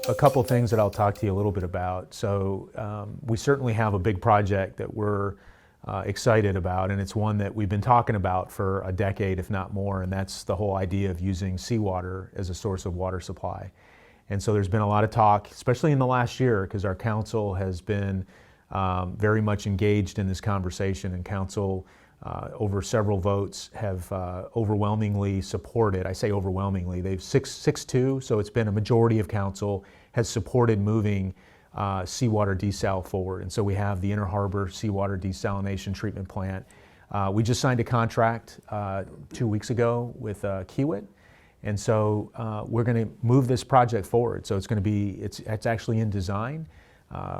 A couple things that I'll talk to you a little bit about. So we certainly have a big project that we're excited about, and it's one that we've been talking about for a decade, if not more, and that's the whole idea of using seawater as a source of water supply. And so there's been a lot of talk, especially in the last year, because our council has been very much engaged in this conversation, and council over several votes have overwhelmingly supported. I say overwhelmingly, they've 6-2, so it's been a majority of council has supported moving seawater desal forward. And so we have the Inner Harbor Seawater Desalination Treatment Plant. We just signed a contract 2 weeks ago with Kiewit. And so we're going to move this project forward. So it's going to be, it's actually in design.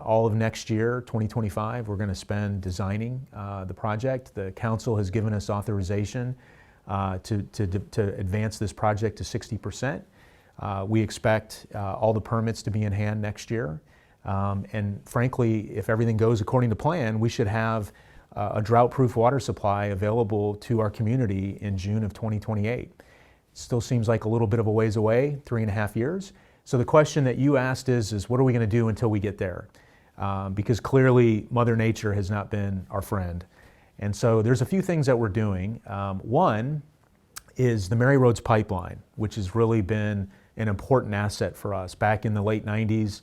All of next year, 2025, we're going to spend designing the project. The council has given us authorization to advance this project to 60%. We expect all the permits to be in hand next year. And frankly, if everything goes according to plan, we should have a drought-proof water supply available to our community in June of 2028. Still seems like a little bit of a ways away, 3.5 years. So the question that you asked is what are we going to do until we get there? Because clearly Mother Nature has not been our friend. And so there's a few things that we're doing. One is the Rhodes pipeline, which has really been an important asset for us. Back in the late 90s,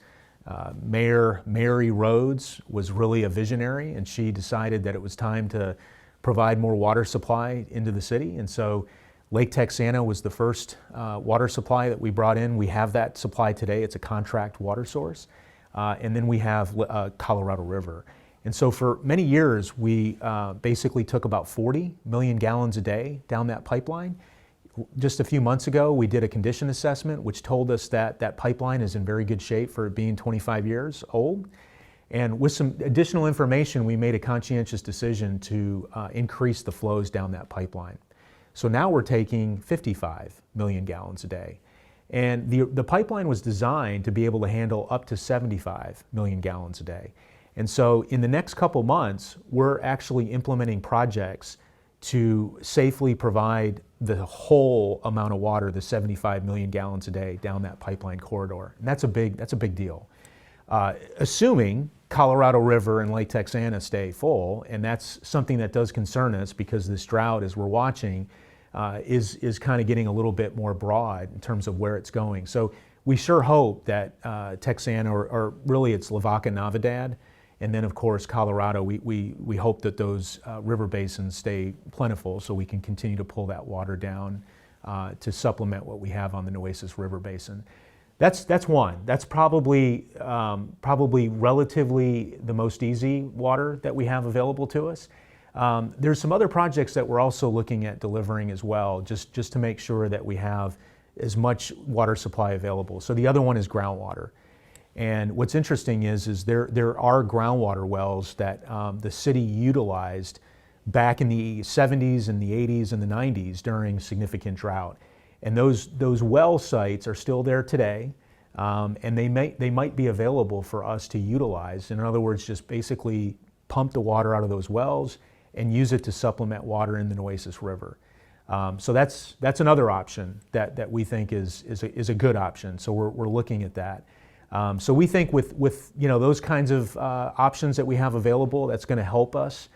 Mayor Mary Rhodes was really a visionary, and she decided that it was time to provide more water supply into the city. And so Lake Texana was the first water supply that we brought in. We have that supply today. It's a contract water source. And then we have Colorado River. And so for many years, we basically took about 40 million gallons a day down that pipeline. Just a few months ago, we did a condition assessment, which told us that that pipeline is in very good shape for being 25 years old. And with some additional information, we made a conscientious decision to increase the flows down that pipeline. So now we're taking 55 million gallons a day. And the pipeline was designed to be able to handle up to 75 million gallons a day. And so in the next couple months, we're actually implementing projects to safely provide the whole amount of water, the 75 million gallons a day, down that pipeline corridor. And that's a big deal. Assuming Colorado River and Lake Texana stay full, and that's something that does concern us because this drought, as we're watching, is kind of getting a little bit more broad in terms of where it's going. So we sure hope that Texana, or really it's Lavaca Navidad, and then of course Colorado, we hope that those river basins stay plentiful so we can continue to pull that water down to supplement what we have on the Nueces River Basin. That's one. That's probably relatively the most easy water that we have available to us. There's some other projects that we're also looking at delivering as well, just to make sure that we have as much water supply available. So the other one is groundwater. And what's interesting is there are groundwater wells that the city utilized back in the 70s and the 80s and the 90s during significant drought. And those well sites are still there today, and they might be available for us to utilize. In other words, just basically pump the water out of those wells and use it to supplement water in the Nueces River. So that's another option that we think is a good option. So we're looking at that. So we think with those kinds of options that we have available, that's going to help us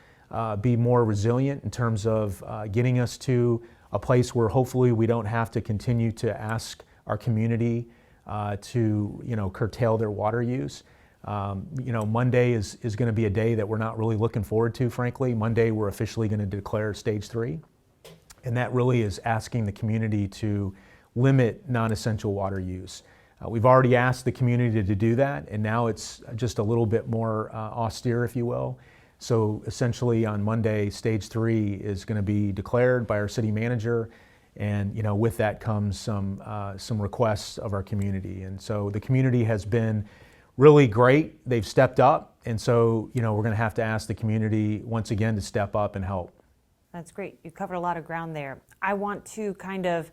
be more resilient in terms of getting us to a place where hopefully we don't have to continue to ask our community to curtail their water use. Monday is going to be a day that we're not really looking forward to, frankly. Monday we're officially going to declare stage 3. And that really is asking the community to limit non-essential water use. We've already asked the community to do that, and now it's just a little bit more austere, if you will. So essentially on Monday, stage 3 is going to be declared by our city manager, and with that comes some requests of our community. And so the community has been really great. They've stepped up, and so we're going to have to ask the community once again to step up and help. That's great. You've covered a lot of ground there. I want to kind of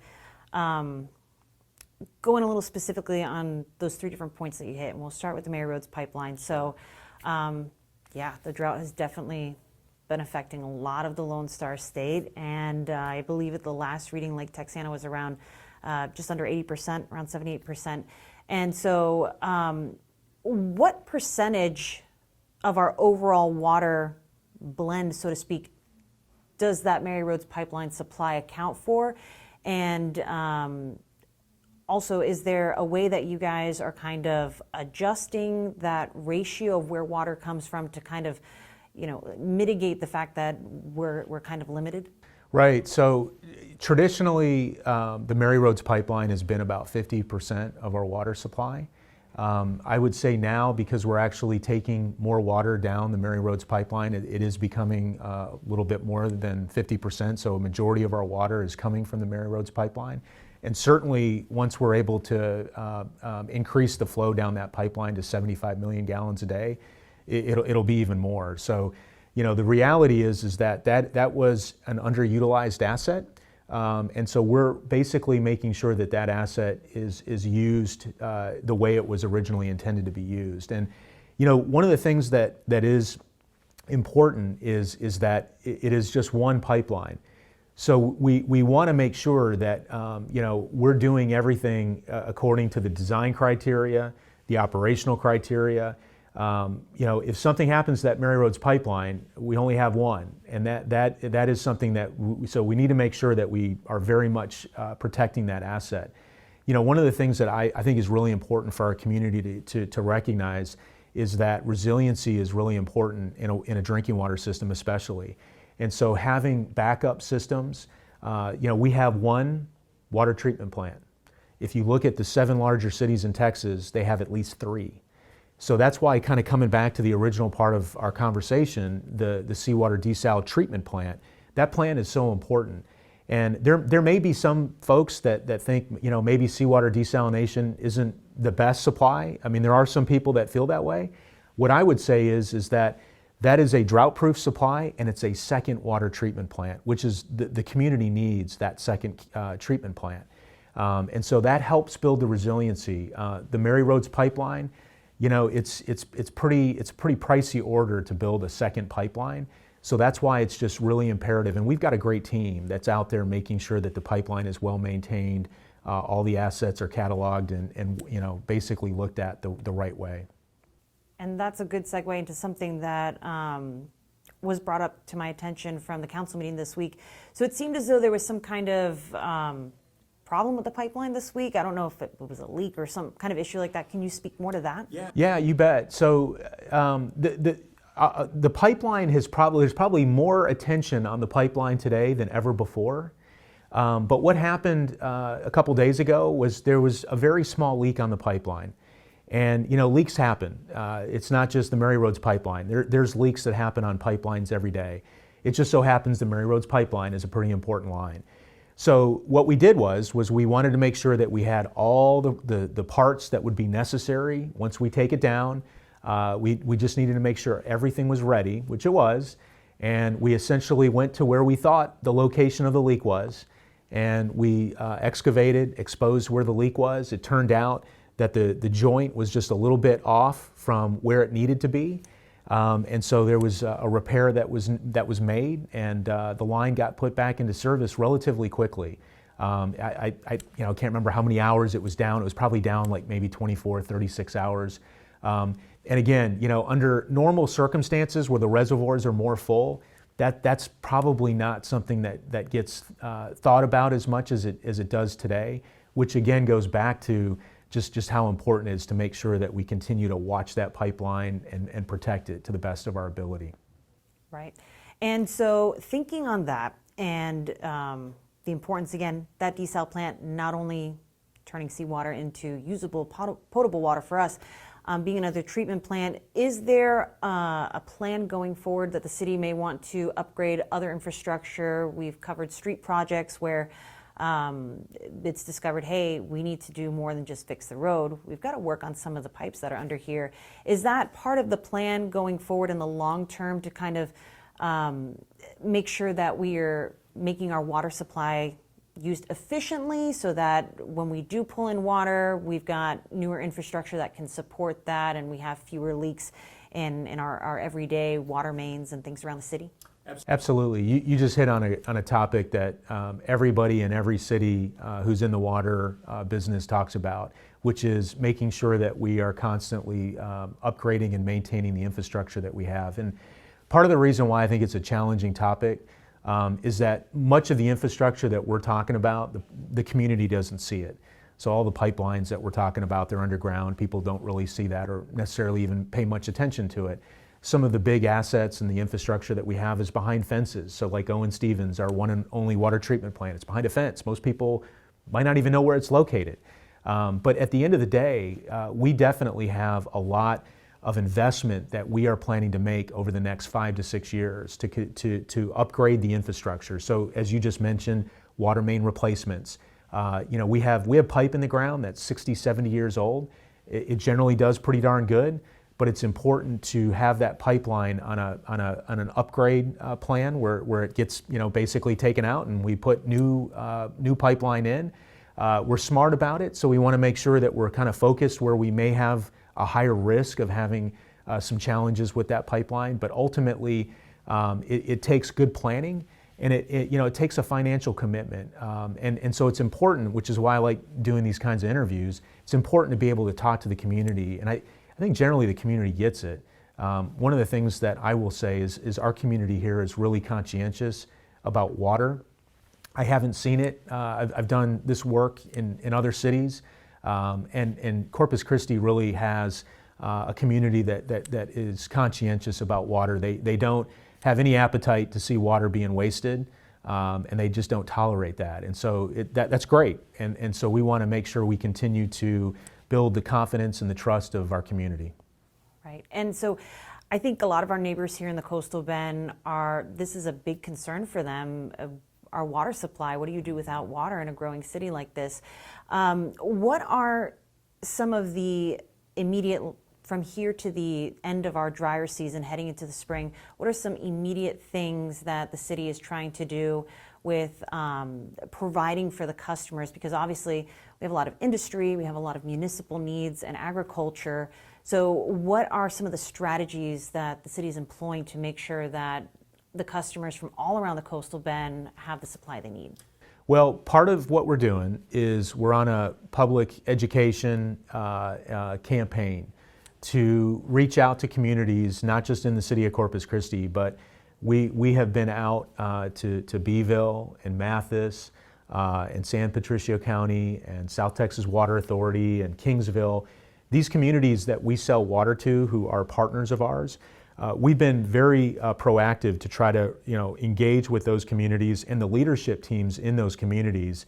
go in a little specifically on those 3 different points that you hit, and we'll start with the Rhodes pipeline. So, yeah, the drought has definitely been affecting a lot of the Lone Star State, and I believe at the last reading, Lake Texana was around just under 80%, around 78%. And so what percentage of our overall water blend, so to speak, does that Mary Rhodes pipeline supply account for? And also, is there a way that you guys are kind of adjusting that ratio of where water comes from to kind of, mitigate the fact that we're kind of limited? Right. So traditionally, the Mary Rhodes pipeline has been about 50% of our water supply. I would say now, because we're actually taking more water down the Mary Rhodes pipeline, it is becoming a little bit more than 50%. So a majority of our water is coming from the Mary Rhodes pipeline. And certainly, once we're able to increase the flow down that pipeline to 75 million gallons a day, it'll be even more. So, the reality is that was an underutilized asset. And so we're basically making sure that asset is used the way it was originally intended to be used. And one of the things that is important is that it is just one pipeline. So we want to make sure that we're doing everything according to the design criteria, the operational criteria. If something happens to that Mary Rhodes pipeline, we only have one, and that is something that so we need to make sure that we are very much protecting that asset. One of the things that I think is really important for our community to recognize is that resiliency is really important in a drinking water system, especially. And so having backup systems, we have one water treatment plant. If you look at the 7 larger cities in Texas, they have at least 3. So that's why, kind of coming back to the original part of our conversation, the seawater desal treatment plant, that plant is so important. And there may be some folks that think, maybe seawater desalination isn't the best supply. I mean, there are some people that feel that way. What I would say is that is a drought-proof supply, and it's a second water treatment plant, which is the community needs that second treatment plant. And so that helps build the resiliency. The Mary Rhodes pipeline, it's pretty pricey order to build a second pipeline. So that's why it's just really imperative. And we've got a great team that's out there making sure that the pipeline is well maintained, all the assets are cataloged and basically looked at the right way. And that's a good segue into something that was brought up to my attention from the council meeting this week. So it seemed as though there was some kind of problem with the pipeline this week. I don't know if it was a leak or some kind of issue like that. Can you speak more to that? Yeah, you bet. So the pipeline there's probably more attention on the pipeline today than ever before. But what happened a couple days ago was there was a very small leak on the pipeline. And leaks happen. It's not just the Mary Rhodes pipeline. There's leaks that happen on pipelines every day. It just so happens the Mary Rhodes pipeline is a pretty important line. So what we did was we wanted to make sure that we had all the parts that would be necessary once we take it down. We just needed to make sure everything was ready, which it was. And we essentially went to where we thought the location of the leak was. And we excavated, exposed where the leak was. It turned out that the joint was just a little bit off from where it needed to be. And so there was a repair that was made, and the line got put back into service relatively quickly. I can't remember how many hours it was down. It was probably down like maybe 24, 36 hours. And again, under normal circumstances where the reservoirs are more full, that's probably not something that gets thought about as much as it does today, which again goes back to just how important it is to make sure that we continue to watch that pipeline and protect it to the best of our ability. Right. And so thinking on that and the importance, again, that desal plant not only turning seawater into usable potable water for us, being another treatment plant, is there a plan going forward that the city may want to upgrade other infrastructure? We've covered street projects where it's discovered, hey, we need to do more than just fix the road. We've got to work on some of the pipes that are under here. Is that part of the plan going forward in the long term to kind of make sure that we are making our water supply used efficiently so that when we do pull in water, we've got newer infrastructure that can support that and we have fewer leaks in our everyday water mains and things around the city? Absolutely. You just hit on a topic that everybody in every city who's in the water business talks about, which is making sure that we are constantly upgrading and maintaining the infrastructure that we have. And part of the reason why I think it's a challenging topic is that much of the infrastructure that we're talking about, the community doesn't see it. So all the pipelines that we're talking about, they're underground. People don't really see that or necessarily even pay much attention to it. Some of the big assets and the infrastructure that we have is behind fences. So like Owen Stevens, our one and only water treatment plant, it's behind a fence. Most people might not even know where it's located. But at the end of the day, we definitely have a lot of investment that we are planning to make over the next 5 to 6 years to upgrade the infrastructure. So as you just mentioned, water main replacements. We have pipe in the ground that's 60, 70 years old. It generally does pretty darn good, but it's important to have that pipeline on an upgrade plan where it gets basically taken out and we put new pipeline in. We're smart about it, so we want to make sure that we're kind of focused where we may have a higher risk of having some challenges with that pipeline. But ultimately, it takes good planning. And it takes a financial commitment, and so it's important, which is why I like doing these kinds of interviews. It's important to be able to talk to the community, and I think generally the community gets it. One of the things that I will say is our community here is really conscientious about water. I haven't seen it. I've done this work in other cities, and Corpus Christi really has a community that is conscientious about water. They don't have any appetite to see water being wasted, and they just don't tolerate that. And so that's great. And so we want to make sure we continue to build the confidence and the trust of our community. Right. And so I think a lot of our neighbors here in the coastal bend this is a big concern for them, our water supply. What do you do without water in a growing city like this? What are some of the immediate, from here to the end of our drier season, heading into the spring, what are some immediate things that the city is trying to do with providing for the customers? Because obviously we have a lot of industry, we have a lot of municipal needs and agriculture. So what are some of the strategies that the city is employing to make sure that the customers from all around the coastal bend have the supply they need? Well, part of what we're doing is we're on a public education campaign to reach out to communities, not just in the city of Corpus Christi, but we have been out to Beeville and Mathis and San Patricio County and South Texas Water Authority and Kingsville. These communities that we sell water to, who are partners of ours, we've been very proactive to try to engage with those communities and the leadership teams in those communities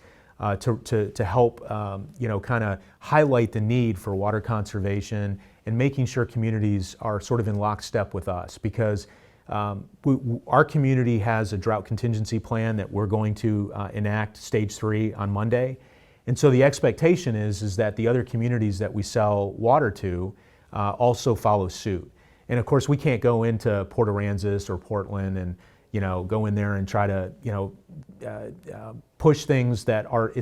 to help kind of highlight the need for water conservation and making sure communities are sort of in lockstep with us, because our community has a drought contingency plan that we're going to enact stage 3 on Monday. And so the expectation is that the other communities that we sell water to also follow suit. And of course we can't go into Port Aransas or Portland and go in there and try to push things that are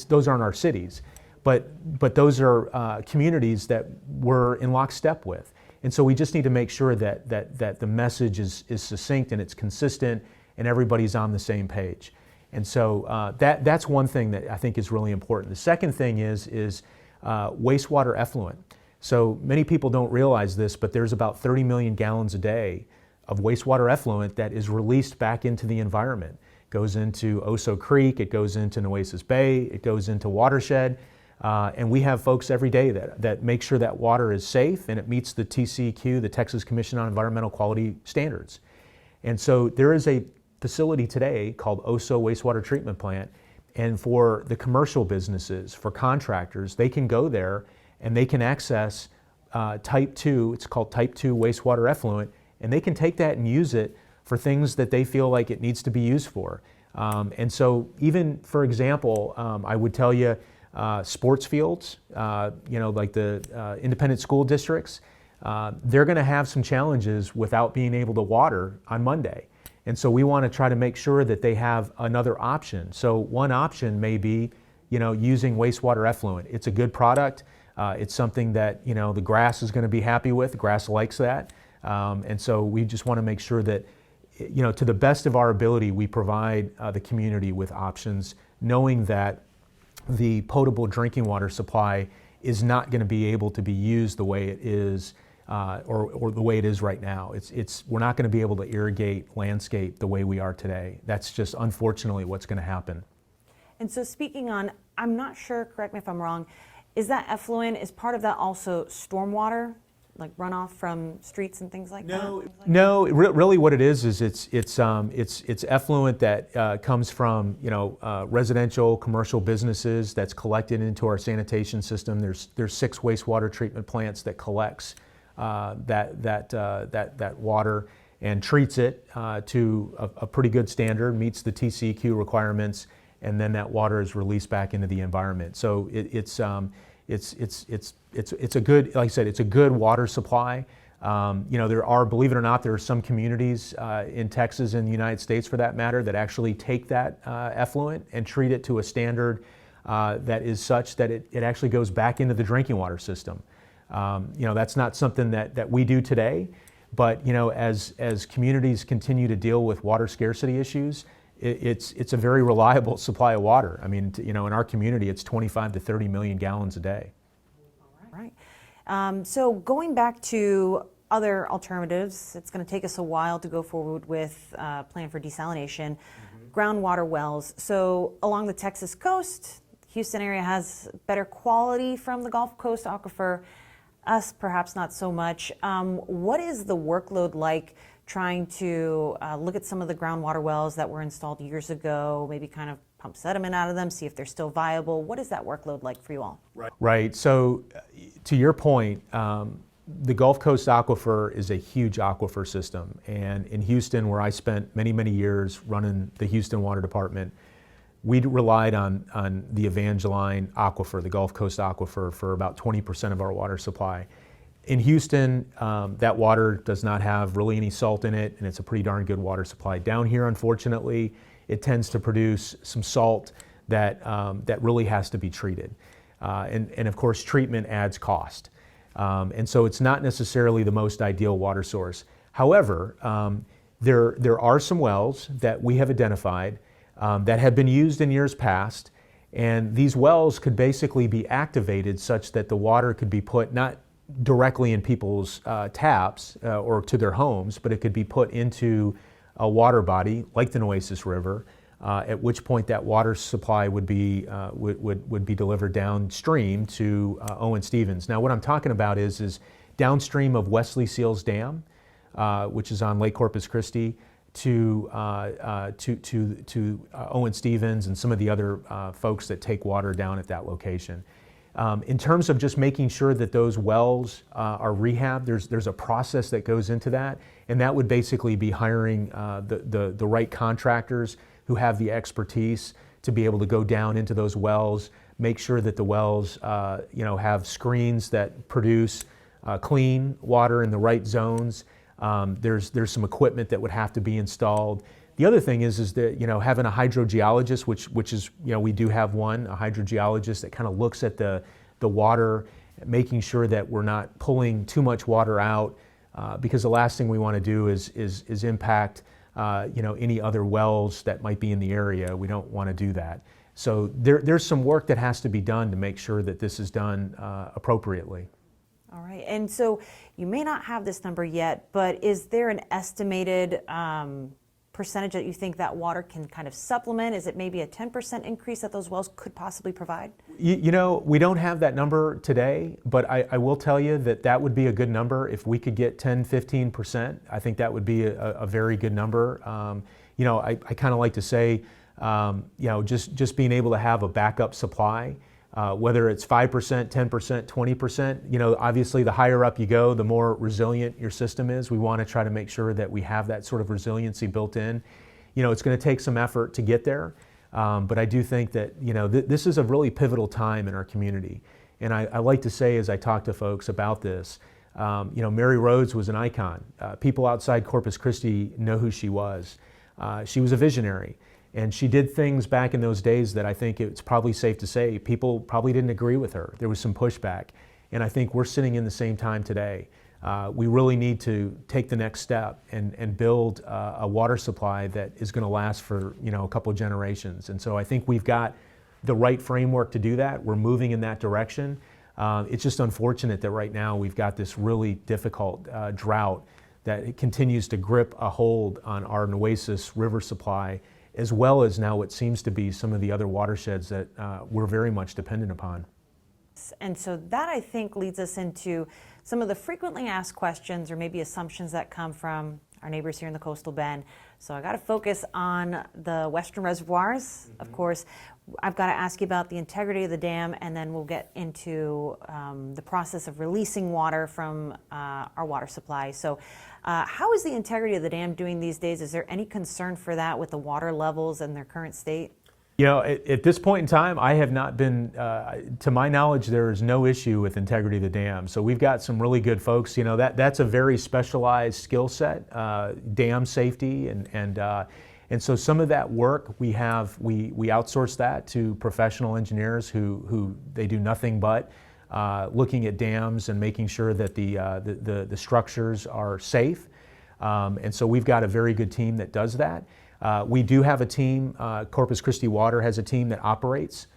those aren't our cities. But those are communities that we're in lockstep with. And so we just need to make sure that the message is succinct and it's consistent and everybody's on the same page. And so that's one thing that I think is really important. The second thing is wastewater effluent. So many people don't realize this, but there's about 30 million gallons a day of wastewater effluent that is released back into the environment. It goes into Oso Creek, it goes into Nueces Bay, it goes into Watershed. And we have folks every day that make sure that water is safe and it meets the TCEQ, the Texas Commission on Environmental Quality Standards. And so there is a facility today called Oso Wastewater Treatment Plant, and for the commercial businesses, for contractors, they can go there and they can access type 2, it's called type 2 wastewater effluent, and they can take that and use it for things that they feel like it needs to be used for. And so even, for example, I would tell you, sports fields, like the independent school districts, they're going to have some challenges without being able to water on Monday. And so we want to try to make sure that they have another option. So one option may be, using wastewater effluent. It's a good product. It's something that, the grass is going to be happy with. The grass likes that. And so we just want to make sure that to the best of our ability, we provide the community with options, knowing that the potable drinking water supply is not going to be able to be used the way it is, or the way it is right now. We're not going to be able to irrigate landscape the way we are today. That's just unfortunately what's going to happen. And so speaking on, I'm not sure, correct me if I'm wrong, is that effluent, is part of that also stormwater, like runoff from streets and things like that? No. Really, what it is it's effluent that comes from residential, commercial businesses that's collected into our sanitation system. There's 6 wastewater treatment plants that collects that water and treats it to a pretty good standard, meets the TCEQ requirements, and then that water is released back into the environment. So it's a good, like I said, it's a good water supply. There are, believe it or not, there are some communities in Texas and the United States, for that matter, that actually take that effluent and treat it to a standard that is such that it actually goes back into the drinking water system. That's not something that we do today, but as communities continue to deal with water scarcity issues, it's a very reliable supply of water. I mean, in our community, it's 25 to 30 million gallons a day. All right. So going back to other alternatives, it's going to take us a while to go forward with a plan for desalination, groundwater wells. So along the Texas coast, Houston area has better quality from the Gulf Coast aquifer. Us, perhaps not so much. What is the workload like trying to look at some of the groundwater wells that were installed years ago, maybe kind of pump sediment out of them, see if they're still viable? What is that workload like for you all? Right. So to your point, the Gulf Coast aquifer is a huge aquifer system. And in Houston, where I spent many, many years running the Houston Water Department, we relied on the Evangeline aquifer, the Gulf Coast aquifer, for about 20% of our water supply. In Houston, that water does not have really any salt in it, and it's a pretty darn good water supply. Down here, unfortunately, it tends to produce some salt that really has to be treated. And of course, treatment adds cost. And so it's not necessarily the most ideal water source. However, there are some wells that we have identified that have been used in years past, and these wells could basically be activated such that the water could be put not directly in people's taps or to their homes, but it could be put into a water body like the Nueces River, at which point that water supply would be delivered downstream to Owen Stevens. Now, what I'm talking about is downstream of Wesley Seals Dam, which is on Lake Corpus Christi, to Owen Stevens and some of the other folks that take water down at that location. In terms of just making sure that those wells are rehabbed, there's a process that goes into that, and that would basically be hiring the right contractors who have the expertise to be able to go down into those wells, make sure that the wells have screens that produce clean water in the right zones. There's some equipment that would have to be installed. The other thing is that having a hydrogeologist, which is we do have one, a hydrogeologist that kind of looks at the water, making sure that we're not pulling too much water out, because the last thing we want to do is impact any other wells that might be in the area. We don't want to do that. So there's some work that has to be done to make sure that this is done appropriately. All right, and so you may not have this number yet, but is there an estimated percentage that you think that water can kind of supplement? Is it maybe a 10% increase that those wells could possibly provide? We don't have that number today, but I will tell you that would be a good number. If we could get 10, 15%, I think that would be a very good number. I kind of like to say, just being able to have a backup supply, whether it's 5%, 10%, 20%, obviously the higher up you go, the more resilient your system is. We want to try to make sure that we have that sort of resiliency built in. It's going to take some effort to get there, but I do think that, this is a really pivotal time in our community. And I like to say, as I talk to folks about this, Mary Rhodes was an icon. People outside Corpus Christi know who she was. She was a visionary. And she did things back in those days that I think it's probably safe to say people probably didn't agree with her. There was some pushback. And I think we're sitting in the same time today. we really need to take the next step and build a water supply that is going to last for a couple of generations. And so I think we've got the right framework to do that. We're moving in that direction. It's just unfortunate that right now we've got this really difficult drought that it continues to grip a hold on our Nueces River supply, as well as now what seems to be some of the other watersheds that we're very much dependent upon. And so that, I think, leads us into some of the frequently asked questions or maybe assumptions that come from our neighbors here in the coastal bend. So I got to focus on the western reservoirs. Of course, I've got to ask you about the integrity of the dam, and then we'll get into the process of releasing water from our water supply. So how is the integrity of the dam doing these days? Is there any concern for that with the water levels and their current state? At this point in time, I have not been, to my knowledge, there is no issue with integrity of the dam. So we've got some really good folks. That's a very specialized skill set, dam safety, and so some of that work we outsource that to professional engineers who they do nothing but looking at dams and making sure that the structures are safe. And so we've got a very good team that does that. We do have a team, Corpus Christi Water has a team that operates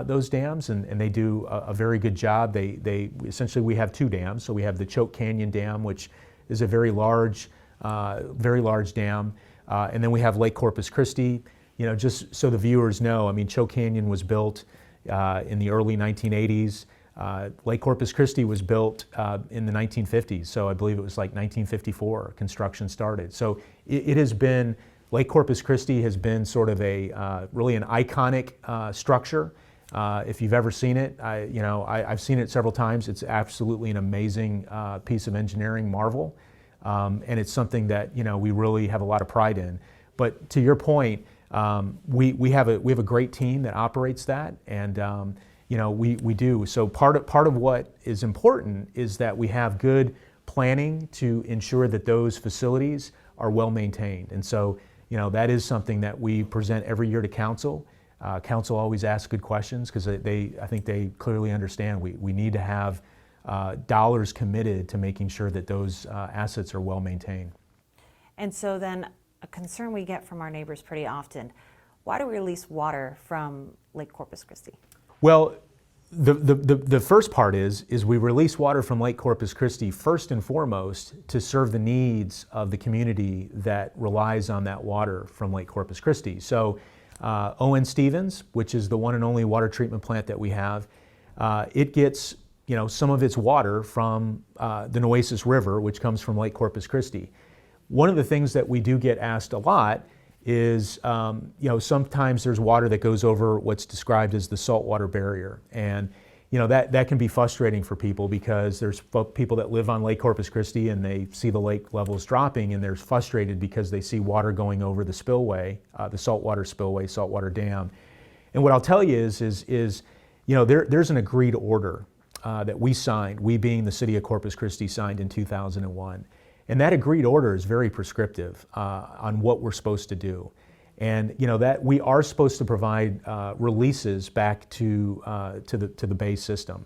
those dams, and they do a very good job. Essentially, we have two dams. So we have the Choke Canyon Dam, which is a very large dam, and then we have Lake Corpus Christi. Just so the viewers know, I mean, Choke Canyon was built in the early 1980s. Lake Corpus Christi was built in the 1950s, so I believe it was like 1954 construction started. So it has been, Lake Corpus Christi has been sort of a really an iconic structure. If you've ever seen it, I've seen it several times. It's absolutely an amazing piece of engineering marvel, and it's something that we really have a lot of pride in. But to your point, we have a great team that operates that, and we do. So part of what is important is that we have good planning to ensure that those facilities are well maintained, and so. That is something that we present every year to council. Council always asks good questions because I think they clearly understand we need to have dollars committed to making sure that those assets are well maintained. And so then a concern we get from our neighbors pretty often, why do we release water from Lake Corpus Christi? Well, the first part is we release water from Lake Corpus Christi first and foremost to serve the needs of the community that relies on that water from Lake Corpus Christi. So O.N. Stevens, which is the one and only water treatment plant that we have, it gets some of its water from the Nueces River, which comes from Lake Corpus Christi. One of the things that we do get asked a lot is, sometimes there's water that goes over what's described as the saltwater barrier. And, that can be frustrating for people because there's people that live on Lake Corpus Christi and they see the lake levels dropping and they're frustrated because they see water going over the spillway, the saltwater spillway, saltwater dam. And what I'll tell you is there's an agreed order that we signed, we being the city of Corpus Christi, signed in 2001. And that agreed order is very prescriptive on what we're supposed to do. And that we are supposed to provide releases back to the Bay system.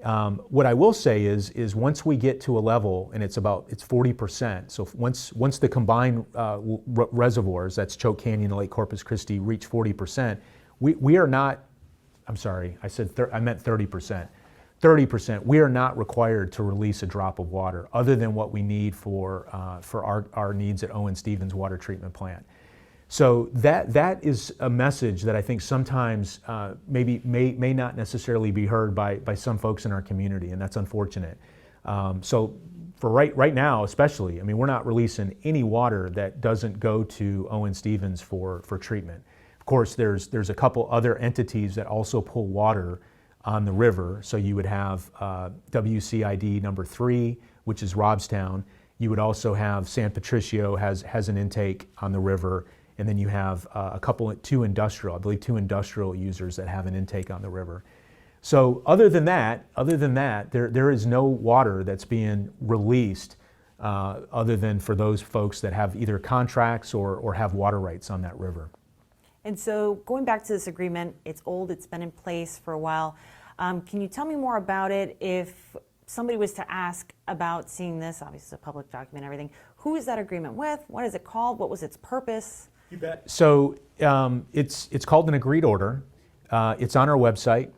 What I will say is once we get to a level, and it's 40%, so once the combined reservoirs, that's Choke Canyon and Lake Corpus Christi, reach 40%, we are not, I'm sorry, I meant 30%. 30%, we are not required to release a drop of water other than what we need for our needs at O.N. Stevens Water Treatment Plant. So that is a message that I think sometimes may not necessarily be heard by some folks in our community, and that's unfortunate. So for right now especially, I mean, we're not releasing any water that doesn't go to O.N. Stevens for treatment. Of course, there's a couple other entities that also pull water on the river. So you would have WCID number 3, which is Robstown. You would also have San Patricio has an intake on the river, and then you have two industrial users that have an intake on the river. So other than that, there is no water that's being released other than for those folks that have either contracts or have water rights on that river. And so going back to this agreement, it's old, it's been in place for a while. Can you tell me more about it? If somebody was to ask about seeing this, obviously it's a public document and everything, who is that agreement with? What is it called? What was its purpose? You bet. So it's called an agreed order. It's on our website.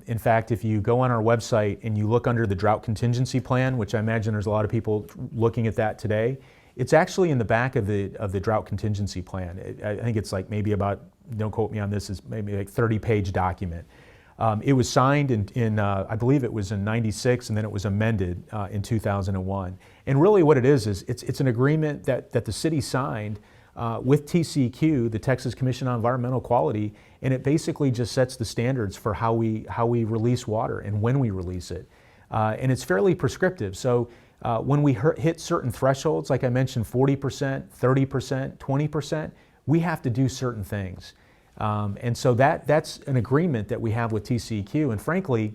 In fact, if you go on our website and you look under the Drought Contingency Plan, which I imagine there's a lot of people looking at that today, it's actually in the back of the Drought Contingency Plan. I think it's like maybe about, don't quote me on this, it's maybe like 30-page document. It was signed in I believe it was in '96, and then it was amended in 2001. And really what it is it's an agreement that the city signed with TCEQ, the Texas Commission on Environmental Quality, and it basically just sets the standards for how we release water and when we release it. And it's fairly prescriptive. So when we hit certain thresholds, like I mentioned, 40%, 30%, 20%, we have to do certain things. And so that's an agreement that we have with TCEQ. And frankly,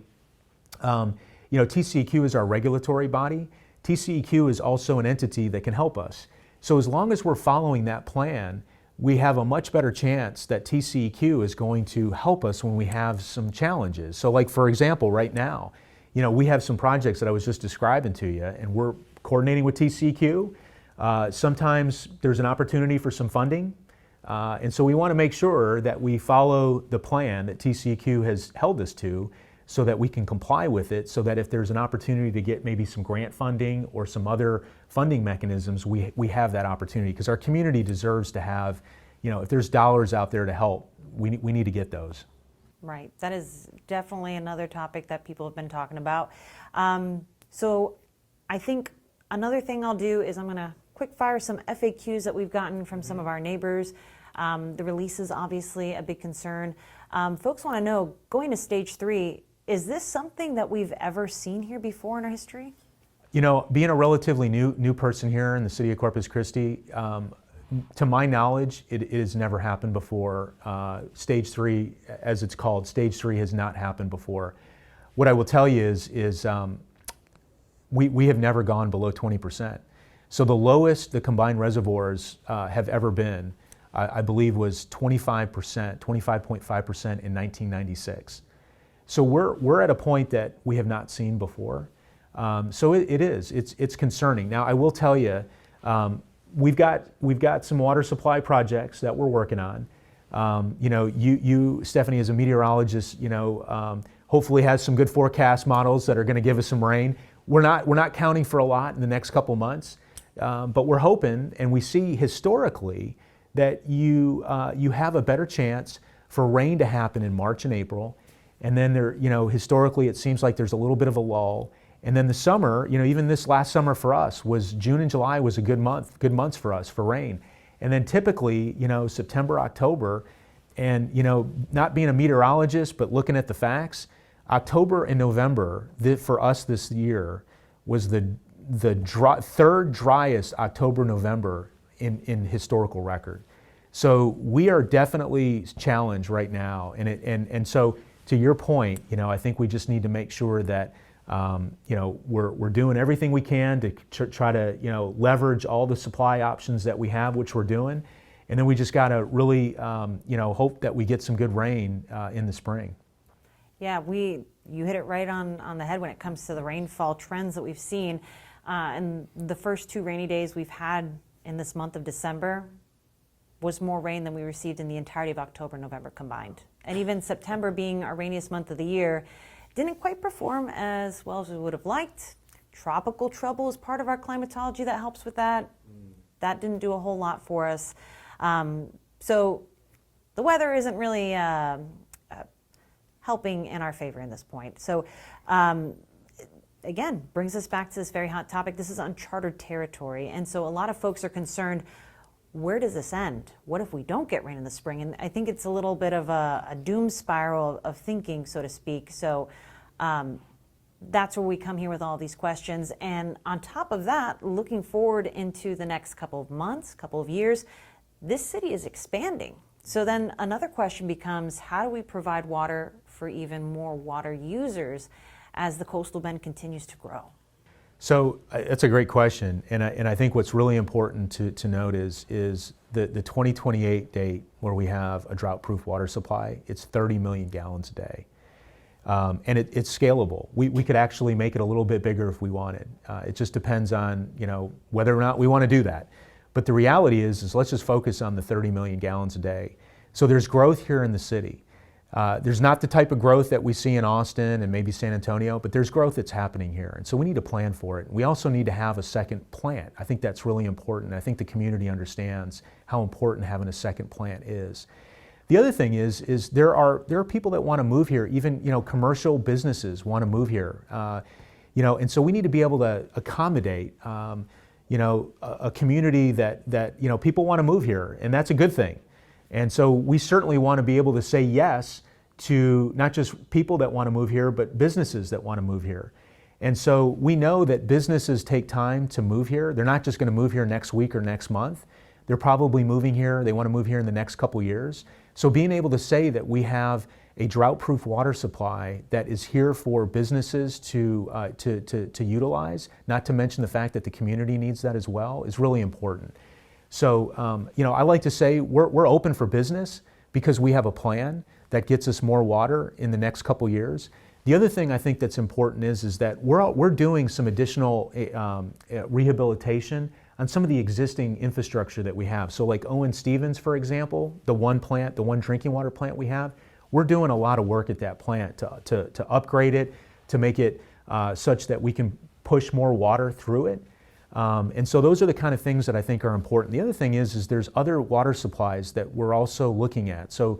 TCEQ is our regulatory body. TCEQ is also an entity that can help us. So as long as we're following that plan, we have a much better chance that TCEQ is going to help us when we have some challenges. So like, for example, right now, we have some projects that I was just describing to you, and we're coordinating with TCEQ. Sometimes there's an opportunity for some funding. And so we want to make sure that we follow the plan that TCEQ has held us to so that we can comply with it, so that if there's an opportunity to get maybe some grant funding or some other funding mechanisms, we have that opportunity, because our community deserves to have, if there's dollars out there to help, we need to get those. Right. That is definitely another topic that people have been talking about. So I think another thing I'll do is I'm going to quick fire some FAQs that we've gotten from some of our neighbors. The release is obviously a big concern. Folks want to know, going to stage 3, is this something that we've ever seen here before in our history? Being a relatively new person here in the city of Corpus Christi, to my knowledge, it has never happened before. Stage 3, as it's called, stage 3 has not happened before. What I will tell you is we have never gone below 20%. So the lowest the combined reservoirs have ever been, I believe, was 25%, 25.5% in 1996. So we're at a point that we have not seen before. So it's concerning. Now I will tell you, we've got some water supply projects that we're working on. You Stefanie, as a meteorologist, hopefully has some good forecast models that are going to give us some rain. We're not counting for a lot in the next couple months, but we're hoping, and we see historically that you have a better chance for rain to happen in March and April, and then historically it seems like there's a little bit of a lull. And then the summer, even this last summer for us was June and July was a good months for us for rain. And then typically, September, October, and not being a meteorologist, but looking at the facts, October and November for us this year was the third driest October, November in historical record. So we are definitely challenged right now. And so to your point, I think we just need to make sure that we're doing everything we can to try to leverage all the supply options that we have, which we're doing, and then we just got to really hope that we get some good rain in the spring. Yeah, you hit it right on the head when it comes to the rainfall trends that we've seen. And the first 2 rainy days we've had in this month of December was more rain than we received in the entirety of October and November combined. And even September, being our rainiest month of the year, didn't quite perform as well as we would have liked. Tropical trouble is part of our climatology that helps with that. That didn't do a whole lot for us. So the weather isn't really helping in our favor in this point. So again, brings us back to this very hot topic. This is uncharted territory. And so a lot of folks are concerned, where does this end? What if we don't get rain in the spring? And I think it's a little bit of a doom spiral of thinking, so to speak. So that's where we come here with all these questions. And on top of that, looking forward into the next couple of months, couple of years, this city is expanding. So then another question becomes, how do we provide water for even more water users as the coastal bend continues to grow? So that's a great question, and I think what's really important to note is the 2028 date where we have a drought-proof water supply. It's 30 million gallons a day. And it's scalable. We could actually make it a little bit bigger if we wanted. It just depends on, whether or not we want to do that. But the reality is let's just focus on the 30 million gallons a day. So there's growth here in the city. There's not the type of growth that we see in Austin and maybe San Antonio, but there's growth that's happening here. And so we need to plan for it. We also need to have a second plant. I think that's really important. I think the community understands how important having a second plant is. The other thing is there are people that want to move here. Even commercial businesses want to move here. And so we need to be able to accommodate a community that people want to move here, and that's a good thing. And so we certainly want to be able to say yes to not just people that want to move here, but businesses that want to move here. And so we know that businesses take time to move here. They're not just going to move here next week or next month. They're probably moving here. They want to move here in the next couple years. So being able to say that we have a drought-proof water supply that is here for businesses to utilize, not to mention the fact that the community needs that as well, is really important. So, I like to say we're open for business because we have a plan that gets us more water in the next couple years. The other thing I think that's important is that we're doing some additional rehabilitation on some of the existing infrastructure that we have. So like Owen Stevens, for example, the one drinking water plant we have, we're doing a lot of work at that plant to upgrade it, to make it such that we can push more water through it. And so those are the kind of things that I think are important. The other thing is there's other water supplies that we're also looking at. So,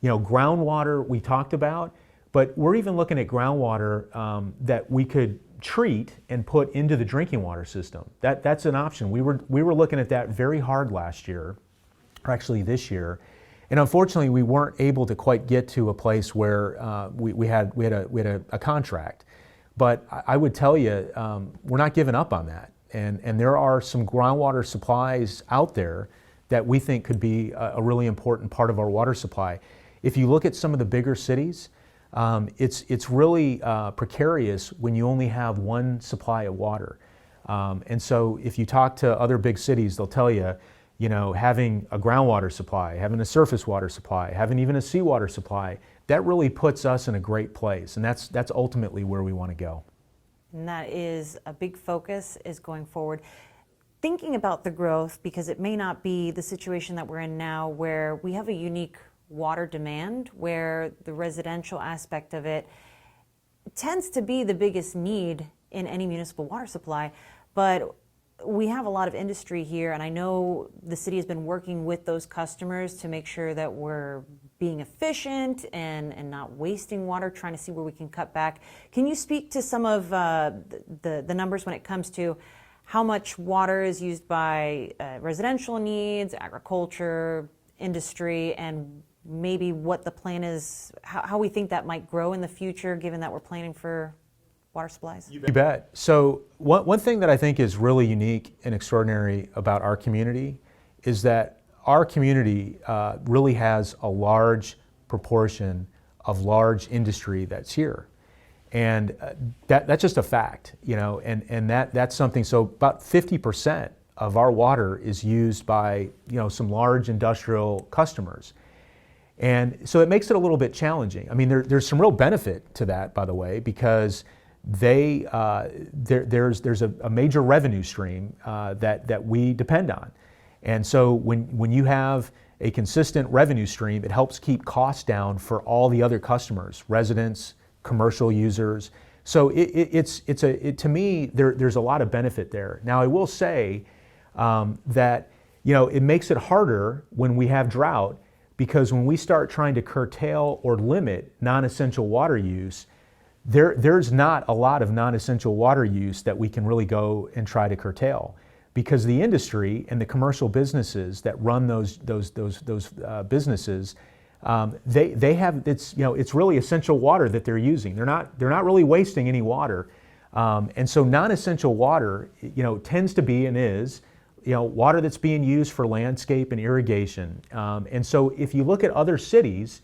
groundwater we talked about, but we're even looking at groundwater that we could treat and put into the drinking water system. That's an option. We were looking at that very hard last year, or actually this year, and unfortunately we weren't able to quite get to a place where we had a contract. But I would tell you, we're not giving up on that. And there are some groundwater supplies out there that we think could be a really important part of our water supply. If you look at some of the bigger cities, it's really precarious when you only have one supply of water. And so if you talk to other big cities, they'll tell you, having a groundwater supply, having a surface water supply, having even a seawater supply, that really puts us in a great place. And that's ultimately where we want to go. And that is a big focus is going forward. Thinking about the growth, because it may not be the situation that we're in now where we have a unique water demand, where the residential aspect of it tends to be the biggest need in any municipal water supply. But we have a lot of industry here, and I know the city has been working with those customers to make sure that we're being efficient and not wasting water, trying to see where we can cut back. Can you speak to some of the numbers when it comes to how much water is used by residential needs, agriculture, industry, and maybe what the plan is, how we think that might grow in the future, given that we're planning for water supplies? You bet. So one thing that I think is really unique and extraordinary about our community is that our community really has a large proportion of large industry that's here. And that's just a fact, and that's something. So about 50% of our water is used by, some large industrial customers. And so it makes it a little bit challenging. I mean, there's some real benefit to that, by the way, because there's a major revenue stream that we depend on. And so when you have a consistent revenue stream, it helps keep costs down for all the other customers, residents, commercial users. So to me, there's a lot of benefit there. Now, I will say that it makes it harder when we have drought, because when we start trying to curtail or limit non-essential water use, there's not a lot of non-essential water use that we can really go and try to curtail, because the industry and the commercial businesses that run those businesses, they have, it's really essential water that they're using. They're not really wasting any water, and so non-essential water, tends to be and is, water that's being used for landscape and irrigation. And so if you look at other cities,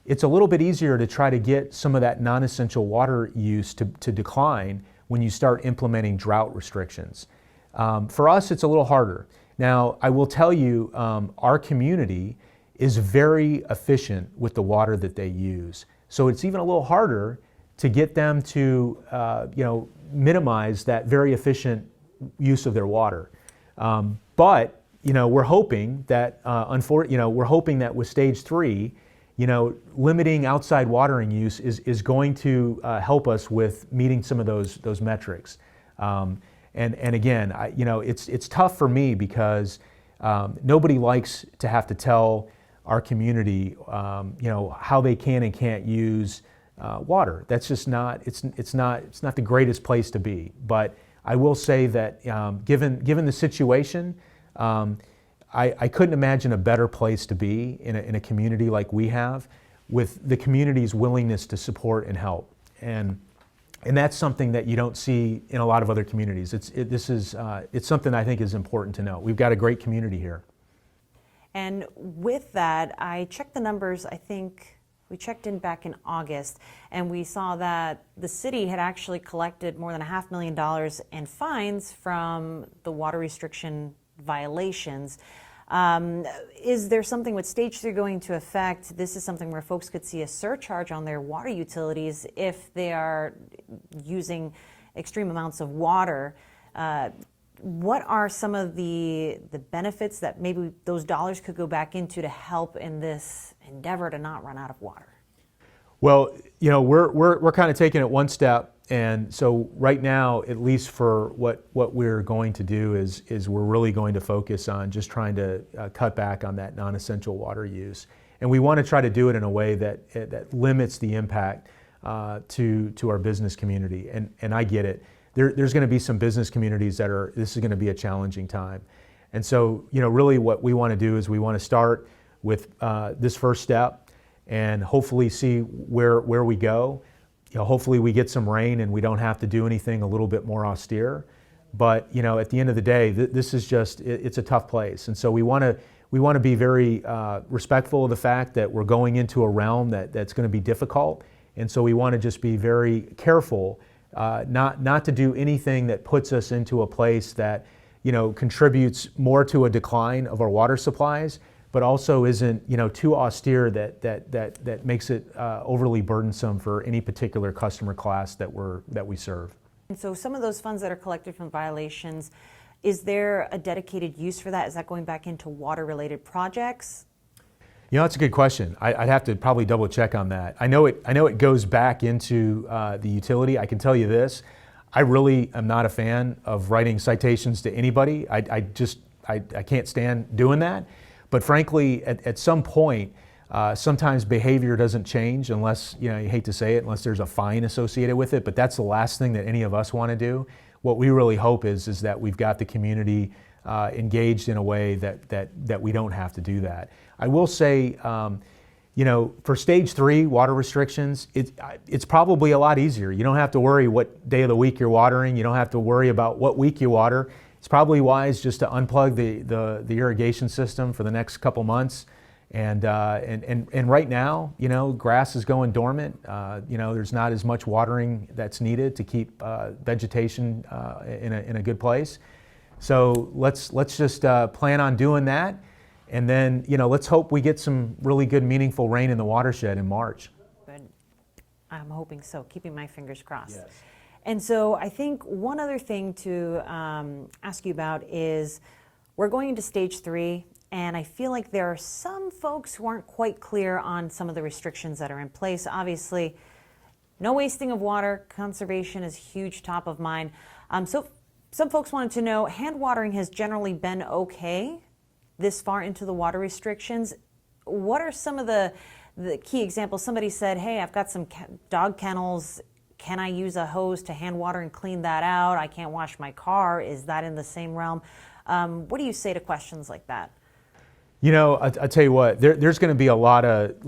it's a little bit easier to try to get some of that non-essential water use to decline when you start implementing drought restrictions. For us, it's a little harder. Now, I will tell you, our community is very efficient with the water that they use. So it's even a little harder to get them to minimize that very efficient use of their water. But we're hoping that we're hoping that with stage 3, limiting outside watering use is going to help us with meeting some of those metrics. And again, it's tough for me because nobody likes to have to tell our community, how they can and can't use water. That's just not. It's not the greatest place to be. But I will say that given the situation, I couldn't imagine a better place to be in a community like we have, with the community's willingness to support and help. And that's something that you don't see in a lot of other communities. It's something I think is important to know. We've got a great community here. And with that, I checked the numbers. I think we checked in back in August, and we saw that the city had actually collected more than $500,000 in fines from the water restriction violations. Is there something with stage 3 going to affect? This is something where folks could see a surcharge on their water utilities if they are using extreme amounts of water. What are some of the benefits that maybe those dollars could go back into to help in this endeavor to not run out of water? Well, we're kind of taking it one step, and so right now, at least for what we're going to do is we're really going to focus on just trying to cut back on that non-essential water use, and we want to try to do it in a way that limits the impact to our business community. And I get it. There's going to be some business communities this is going to be a challenging time. And so, really what we want to do is we want to start with this first step and hopefully see where we go. Hopefully we get some rain and we don't have to do anything a little bit more austere. But, at the end of the day, this is it's a tough place. And so we want to be very respectful of the fact that we're going into a realm that's going to be difficult. And so we want to just be very careful not to do anything that puts us into a place that contributes more to a decline of our water supplies, but also isn't too austere that makes it overly burdensome for any particular customer class that we serve. And so some of those funds that are collected from violations, is there a dedicated use for that? Is that going back into water-related projects? That's a good question. I'd have to probably double check on that. I know it goes back into the utility. I can tell you this, I really am not a fan of writing citations to anybody. I can't stand doing that. But frankly, at some point, sometimes behavior doesn't change unless, you hate to say it, unless there's a fine associated with it. But that's the last thing that any of us want to do. What we really hope is that we've got the community engaged in a way that we don't have to do that. I will say, for stage 3 water restrictions, it's probably a lot easier. You don't have to worry what day of the week you're watering. You don't have to worry about what week you water. It's probably wise just to unplug the irrigation system for the next couple months. And right now, grass is going dormant. There's not as much watering that's needed to keep vegetation in a good place. So let's just plan on doing that. And then, let's hope we get some really good, meaningful rain in the watershed in March. Good. I'm hoping so, keeping my fingers crossed. Yes. And so I think one other thing to ask you about is we're going into stage 3, and I feel like there are some folks who aren't quite clear on some of the restrictions that are in place. Obviously, no wasting of water, conservation is huge, top of mind. So some folks wanted to know, hand watering has generally been okay this far into the water restrictions. What are some of the key examples? Somebody said, hey, I've got some dog kennels. Can I use a hose to hand water and clean that out? I can't wash my car. Is that in the same realm? What do you say to questions like that? I tell you what, there's going to be a lot of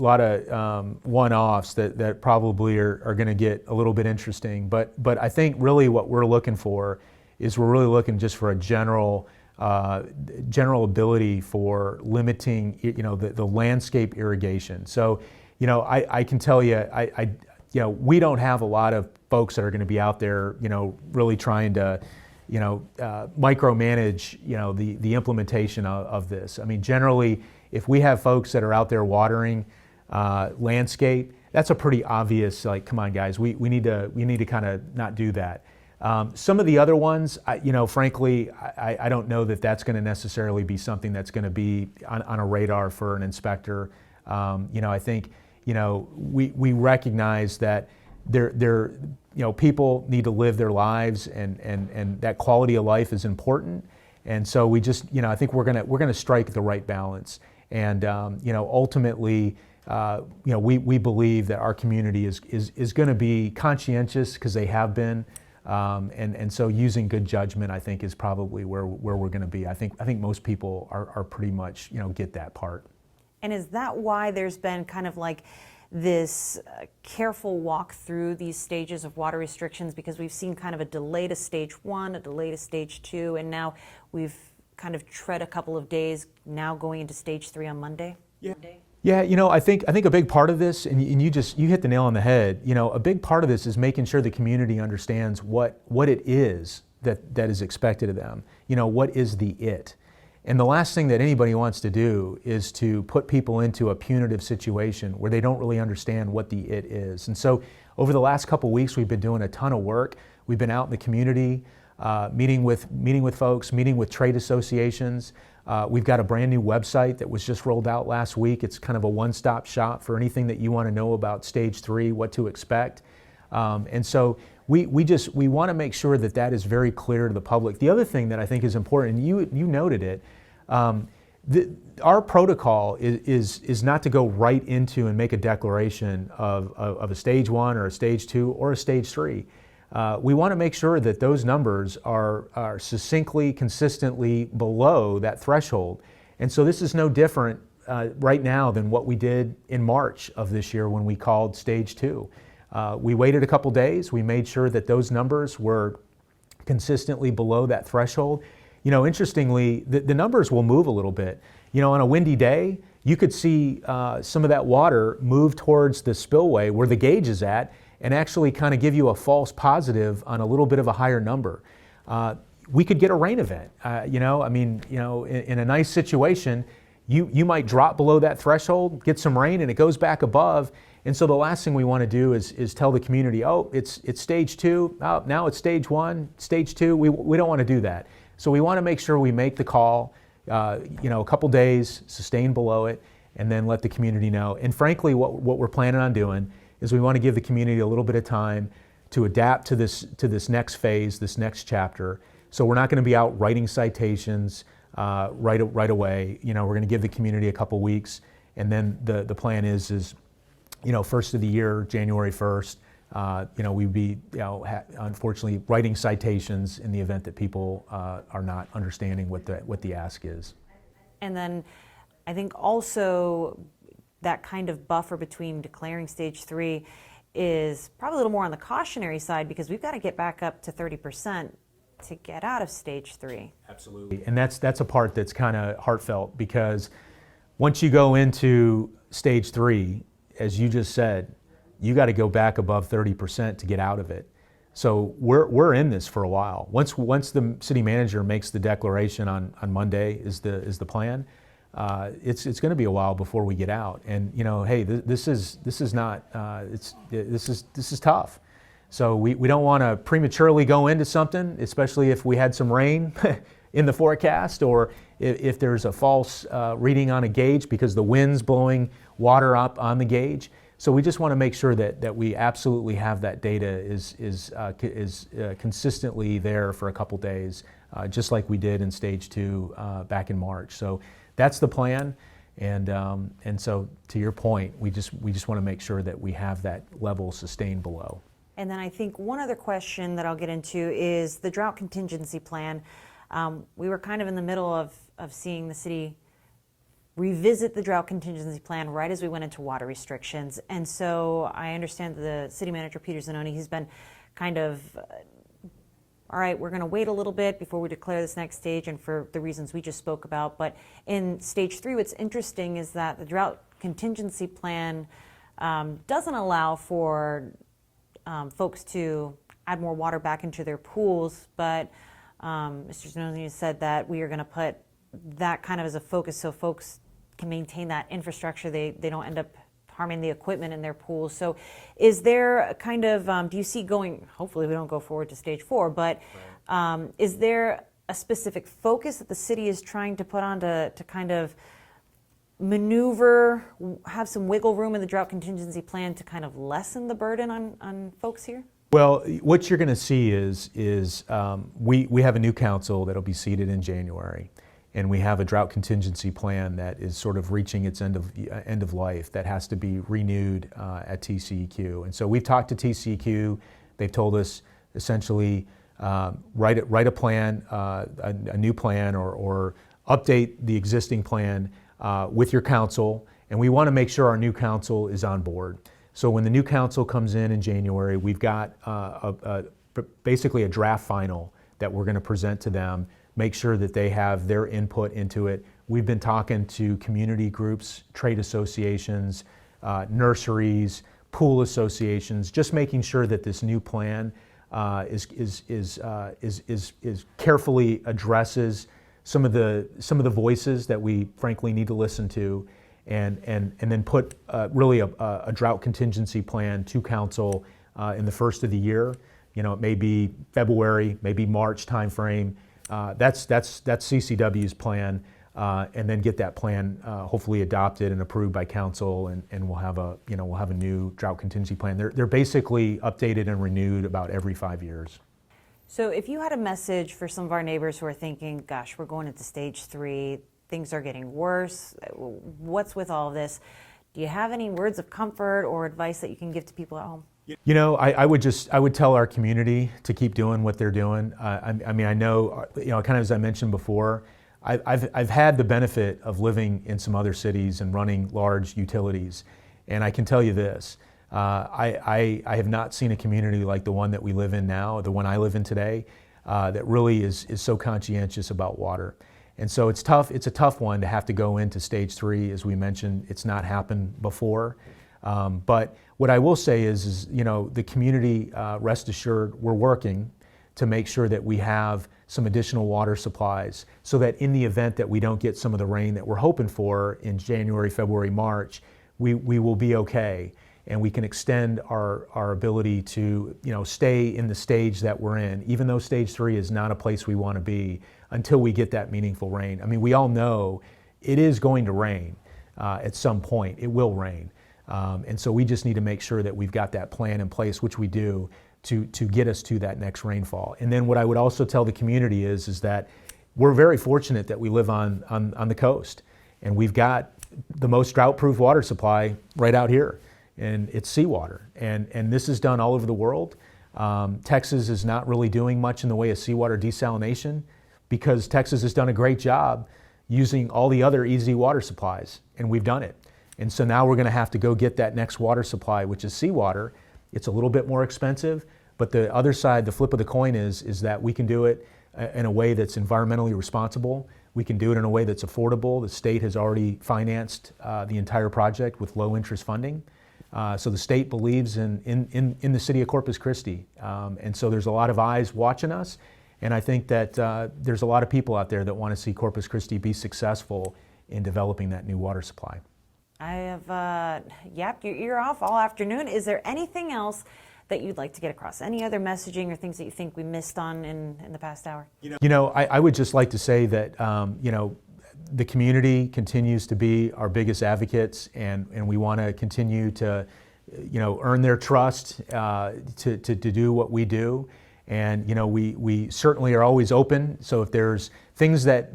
one-offs that probably are going to get a little bit interesting. But I think really what we're looking for is we're really looking just for a general ability for limiting, the landscape irrigation. So, I can tell you, we don't have a lot of folks that are going to be out there, really trying to, micromanage, the implementation of this. I mean, generally, if we have folks that are out there watering landscape, that's a pretty obvious, like, come on guys, we need to kind of not do that. Some of the other ones, frankly, I don't know that that's going to necessarily be something that's going to be on a radar for an inspector. I think, we recognize that people need to live their lives, and that quality of life is important. And so we just, I think we're gonna strike the right balance. And ultimately, we believe that our community is going to be conscientious, because they have been. And so using good judgment, I think, is probably where we're going to be. I think most people are pretty much, get that part. And is that why there's been kind of like this careful walk through these stages of water restrictions? Because we've seen kind of a delay to stage 1, a delay to stage 2, and now we've kind of tread a couple of days, now going into stage 3 on Monday? Yeah, I think a big part of this, and you hit the nail on the head. A big part of this is making sure the community understands what it is that is expected of them. What is the it? And the last thing that anybody wants to do is to put people into a punitive situation where they don't really understand what the it is. And so over the last couple weeks, we've been doing a ton of work. We've been out in the community, meeting with folks, meeting with trade associations. We've got a brand new website that was just rolled out last week. It's kind of a one-stop shop for anything that you want to know about stage 3, what to expect. And so we want to make sure that is very clear to the public. The other thing that I think is important, and you noted it, our protocol is not to go right into and make a declaration of a stage 1 or a stage 2 or a stage 3. We want to make sure that those numbers are succinctly, consistently below that threshold. And so this is no different right now than what we did in March of this year when we called stage 2. We waited a couple days. We made sure that those numbers were consistently below that threshold. Interestingly, the numbers will move a little bit. On a windy day, you could see some of that water move towards the spillway where the gauge is at, and actually kind of give you a false positive on a little bit of a higher number. We could get a rain event. In a nice situation, you might drop below that threshold, get some rain, and it goes back above. And so the last thing we want to do is tell the community, oh, it's stage 2, oh, now it's stage 1, stage 2. We don't want to do that. So we want to make sure we make the call, a couple days, sustain below it, and then let the community know. And frankly, what we're planning on doing is we want to give the community a little bit of time to adapt to this next phase, this next chapter. So we're not going to be out writing citations right away. We're going to give the community a couple weeks, and then the plan is first of the year, January 1st, we'd be unfortunately writing citations in the event that people are not understanding what the ask is. And then I think also that kind of buffer between declaring stage 3 is probably a little more on the cautionary side, because we've got to get back up to 30% to get out of stage 3. Absolutely. And that's a part that's kind of heartfelt, because once you go into stage 3, as you just said, you got to go back above 30% to get out of it. So we're in this for a while. Once the city manager makes the declaration on Monday is the plan. It's going to be a while before we get out, and hey, this is tough. So we don't want to prematurely go into something, especially if we had some rain in the forecast, or if there's a false reading on a gauge because the wind's blowing water up on the gauge. So we just want to make sure that we absolutely have that data is consistently there for a couple days, just like we did in stage 2 back in March. So that's the plan, and so to your point, we just want to make sure that we have that level sustained below. And then I think one other question that I'll get into is the drought contingency plan. We were kind of in the middle of seeing the city revisit the drought contingency plan right as we went into water restrictions. And so I understand the city manager, Peter Zanoni, he's been kind of, all right, we're going to wait a little bit before we declare this next stage, and for the reasons we just spoke about. But in stage 3, what's interesting is that the drought contingency plan doesn't allow for folks to add more water back into their pools, but Mr. Zanoni said that we are going to put that kind of as a focus so folks can maintain that infrastructure. They don't end up harming the equipment in their pools. So is there a kind of, do you see going, hopefully we don't go forward to stage 4, but is there a specific focus that the city is trying to put on to kind of maneuver, have some wiggle room in the drought contingency plan to kind of lessen the burden on folks here? Well, what you're going to see is we have a new council that'll be seated in January, and we have a drought contingency plan that is sort of reaching its end of life that has to be renewed at TCEQ. And so we've talked to TCEQ. They've told us essentially write a plan, a new plan, or update the existing plan with your council, and we want to make sure our new council is on board. So when the new council comes in January, we've got basically a draft final that we're going to present to them, make sure that they have their input into it. We've been talking to community groups, trade associations, nurseries, pool associations, just making sure that this new plan is carefully addresses some of the voices that we frankly need to listen to, and then put really a drought contingency plan to council in the first of the year. You know, it may be February, maybe March timeframe. That's CCW's plan, and then get that plan hopefully adopted and approved by council, and we'll have a new drought contingency plan. They're basically updated and renewed about every 5 years. So if you had a message for some of our neighbors who are thinking, gosh, we're going into stage 3, things are getting worse, what's with all of this? Do you have any words of comfort or advice that you can give to people at home? You know, I would tell our community to keep doing what they're doing. I mean, I know, kind of as I mentioned before, I've had the benefit of living in some other cities and running large utilities, and I can tell you this. I have not seen a community like the one that we live in now, the one I live in today, that really is so conscientious about water. And so it's tough. It's a tough one to have to go into stage 3, as we mentioned. It's not happened before. But what I will say is the community, rest assured, we're working to make sure that we have some additional water supplies, so that in the event that we don't get some of the rain that we're hoping for in January, February, March, we will be okay. And we can extend our ability to stay in the stage that we're in, even though stage 3 is not a place we want to be until we get that meaningful rain. I mean, we all know it is going to rain at some point. It will rain. And so we just need to make sure that we've got that plan in place, which we do, to get us to that next rainfall. And then what I would also tell the community is that we're very fortunate that we live on the coast, and we've got the most drought-proof water supply right out here. And it's seawater, and this is done all over the world. Texas is not really doing much in the way of seawater desalination, because Texas has done a great job using all the other easy water supplies, and we've done it. And so now we're going to have to go get that next water supply, which is seawater. It's a little bit more expensive, but the other side, the flip of the coin is that we can do it in a way that's environmentally responsible. We can do it in a way that's affordable. The state has already financed the entire project with low interest funding. So the state believes in the city of Corpus Christi. And so there's a lot of eyes watching us. And I think that there's a lot of people out there that want to see Corpus Christi be successful in developing that new water supply. I have yapped your ear off all afternoon. Is there anything else that you'd like to get across? Any other messaging or things that you think we missed on in the past hour? I would just like to say that, the community continues to be our biggest advocates, and we want to continue to, earn their trust to do what we do. And we certainly are always open. So if there's things that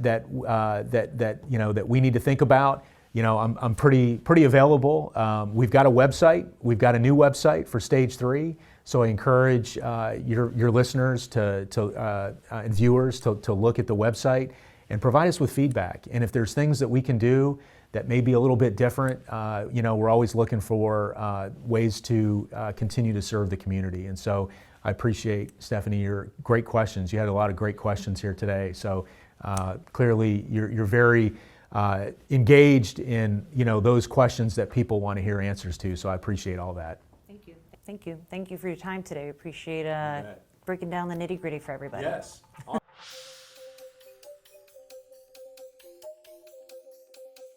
we need to think about, I'm pretty available. We've got a website. We've got a new website for stage 3. So I encourage your listeners and viewers to look at the website and provide us with feedback. And if there's things that we can do that may be a little bit different, we're always looking for ways to continue to serve the community. And so I appreciate, Stefanie, your great questions. You had a lot of great questions here today. So clearly you're very engaged in those questions that people want to hear answers to. So I appreciate all that. Thank you. Thank you. Thank you for your time today. I appreciate breaking down the nitty-gritty for everybody. Yes.